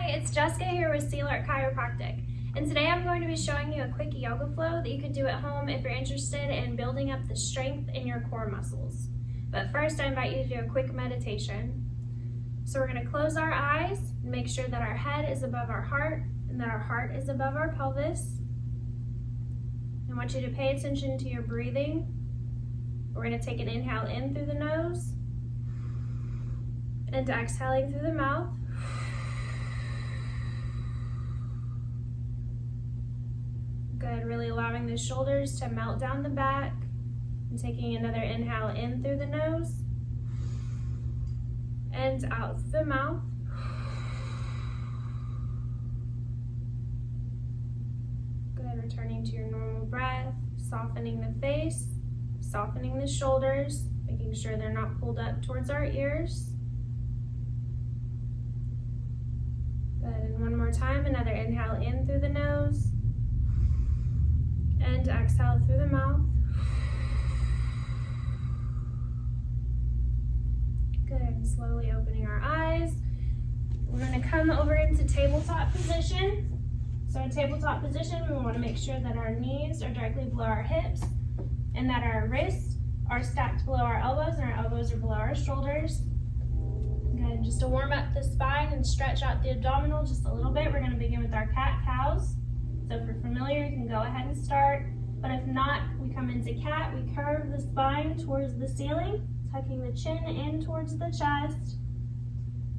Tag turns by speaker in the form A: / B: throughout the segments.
A: it's Jessica here with Sea Lark Chiropractic, and today I'm going to be showing you a quick yoga flow that you can do at home if you're interested in building up the strength in your core muscles. But first, I invite you to do a quick meditation. So we're going to close our eyes and make sure that our head is above our heart and that our heart is above our pelvis. I want you to pay attention to your breathing. We're going to take an inhale in through the nose and exhaling through the mouth. Good, really allowing the shoulders to melt down the back and taking another inhale in through the nose and out through the mouth. Good, returning to your normal breath, softening the face, softening the shoulders, making sure they're not pulled up towards our ears. Good, and one more time, another inhale in through the nose and exhale through the mouth. Good, and slowly opening our eyes. We're going to come over into tabletop position. So in tabletop position, we want to make sure that our knees are directly below our hips and that our wrists are stacked below our elbows and our elbows are below our shoulders. Good, just to warm up the spine and stretch out the abdominal just a little bit, we're going to begin with our cat-cows. So if you're familiar, you can go ahead and start. But if not, we come into cat, we curve the spine towards the ceiling, tucking the chin in towards the chest.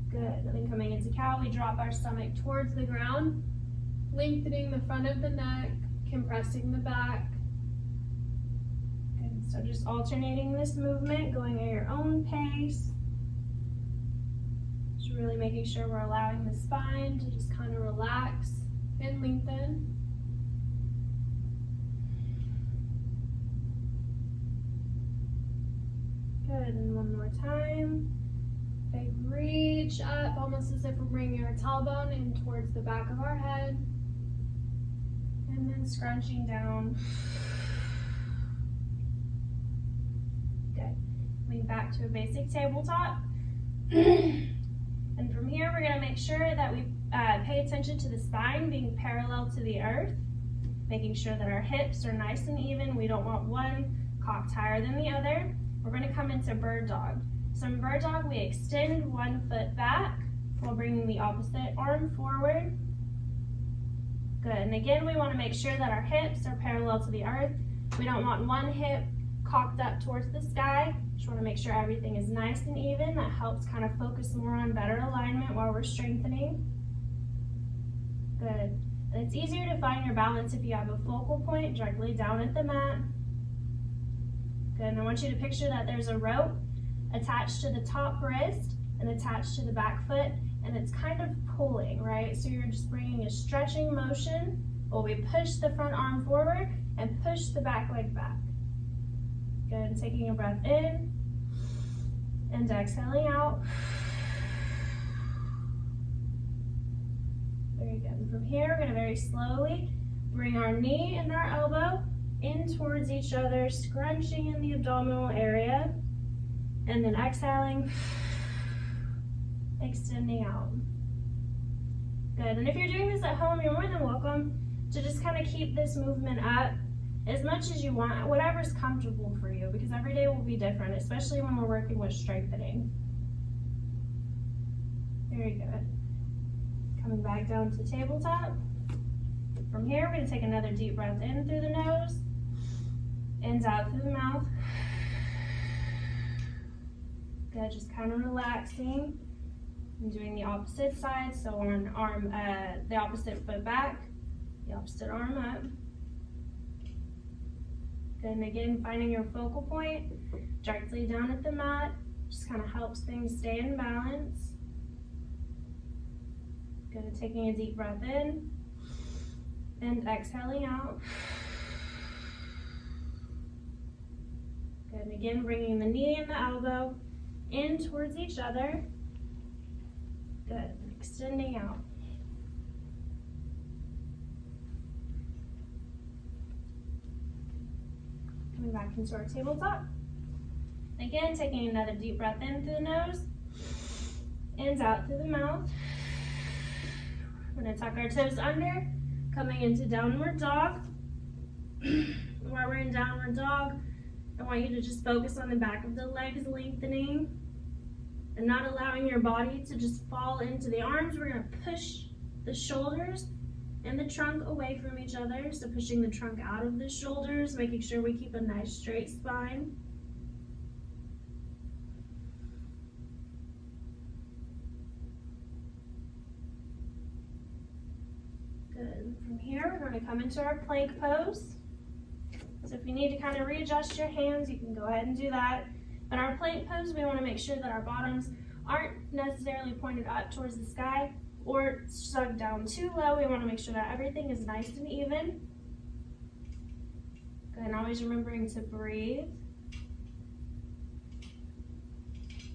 A: Good, and then coming into cow, we drop our stomach towards the ground, lengthening the front of the neck, compressing the back. Good, so just alternating this movement, going at your own pace. Just really making sure we're allowing the spine to just kind of relax and lengthen. Good, and one more time. Big reach up, almost as if we're bringing our tailbone in towards the back of our head. And then scrunching down. Good. Coming back to a basic tabletop. And from here, we're going to make sure that we pay attention to the spine being parallel to the earth, making sure that our hips are nice and even. We don't want one cocked higher than the other. We're going to come into bird dog. So in bird dog, we extend one foot back while bringing the opposite arm forward. Good, and again, we want to make sure that our hips are parallel to the earth. We don't want one hip cocked up towards the sky. Just want to make sure everything is nice and even. That helps kind of focus more on better alignment while we're strengthening. Good, and it's easier to find your balance if you have a focal point directly down at the mat. Good, and I want you to picture that there's a rope attached to the top wrist and attached to the back foot, and it's kind of pulling, right? So you're just bringing a stretching motion while we push the front arm forward and push the back leg back. Good, and taking a breath in and exhaling out. Very good. And from here, we're going to very slowly bring our knee and our elbow in towards each other, scrunching in the abdominal area, and then exhaling, extending out. Good, and if you're doing this at home, you're more than welcome to just kind of keep this movement up as much as you want, whatever's comfortable for you, because every day will be different, especially when we're working with strengthening. Very good. Coming back down to tabletop. From here, we're going to take another deep breath in through the nose and out through the mouth. Good, just kind of relaxing and doing the opposite side. So one arm, the opposite foot back, the opposite arm up. Good, and again, finding your focal point directly down at the mat just kind of helps things stay in balance. Good, and taking a deep breath in and exhaling out. Good, and again, bringing the knee and the elbow in towards each other. Good, extending out. Coming back into our tabletop. Again, taking another deep breath in through the nose and out through the mouth. We're gonna tuck our toes under, coming into downward dog. While we're in downward dog, I want you to just focus on the back of the legs lengthening and not allowing your body to just fall into the arms. We're gonna push the shoulders and the trunk away from each other. So pushing the trunk out of the shoulders, making sure we keep a nice straight spine. Good. From here, we're going to come into our plank pose. So if you need to kind of readjust your hands, you can go ahead and do that. But our plank pose, we want to make sure that our bottoms aren't necessarily pointed up towards the sky or sunk down too low. We want to make sure that everything is nice and even. Good, and always remembering to breathe.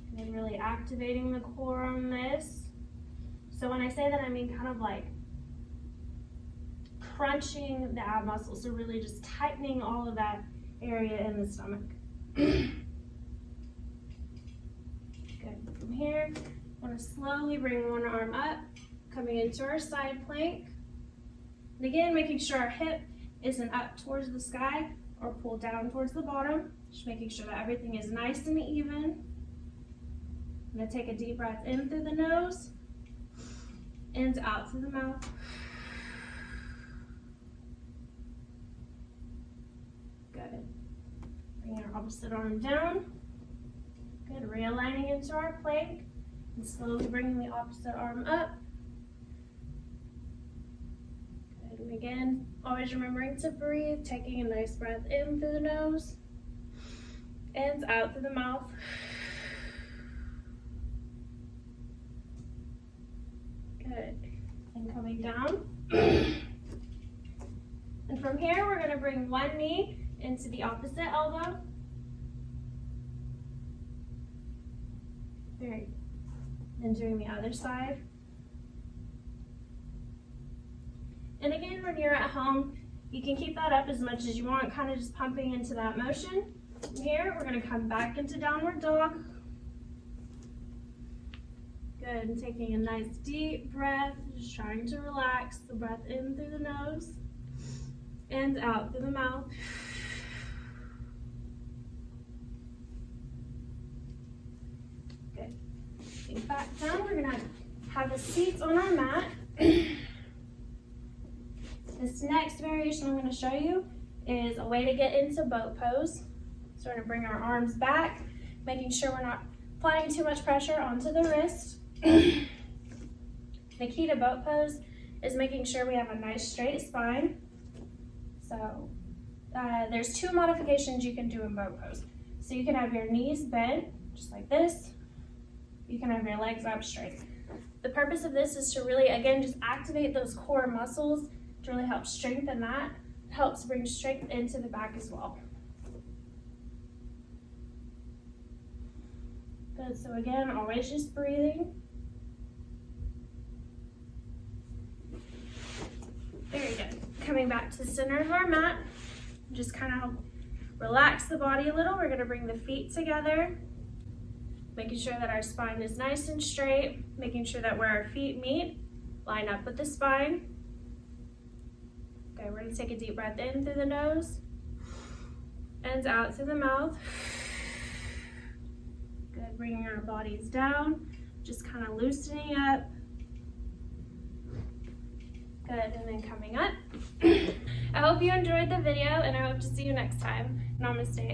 A: And then really activating the core on this. So when I say that, I mean kind of like crunching the ab muscles, so really just tightening all of that area in the stomach. Good. From here, I want to slowly bring one arm up, coming into our side plank. And again, making sure our hip isn't up towards the sky or pulled down towards the bottom. Just making sure that everything is nice and even. I'm going to take a deep breath in through the nose and out through the mouth. Good. Bring our opposite arm down. Good. Realigning into our plank and slowly bringing the opposite arm up. Good. And again, always remembering to breathe, taking a nice breath in through the nose and out through the mouth. Good. And coming down. And from here, we're going to bring one knee into the opposite elbow. Very good. And doing the other side. And again, when you're at home, you can keep that up as much as you want, kind of just pumping into that motion. From here, we're going to come back into downward dog. Good, and taking a nice deep breath, just trying to relax the breath in through the nose and out through the mouth. Good. Getting back down, we're gonna have a seat on our mat. This next variation I'm gonna show you is a way to get into boat pose. So we're gonna bring our arms back, making sure we're not applying too much pressure onto the wrist. The key to boat pose is making sure we have a nice straight spine. So there's two modifications you can do in boat pose. So you can have your knees bent, just like this. You can have your legs up straight. The purpose of this is to really, again, just activate those core muscles to really help strengthen that. It helps bring strength into the back as well. Good, so again, always just breathing. Very good. Coming back to the center of our mat, just kind of relax the body a little. We're going to bring the feet together, making sure that our spine is nice and straight, making sure that where our feet meet, line up with the spine. Okay, we're going to take a deep breath in through the nose and out through the mouth. Good, bringing our bodies down, just kind of loosening up. Good, and then coming up. I hope you enjoyed the video, and I hope to see you next time. Namaste.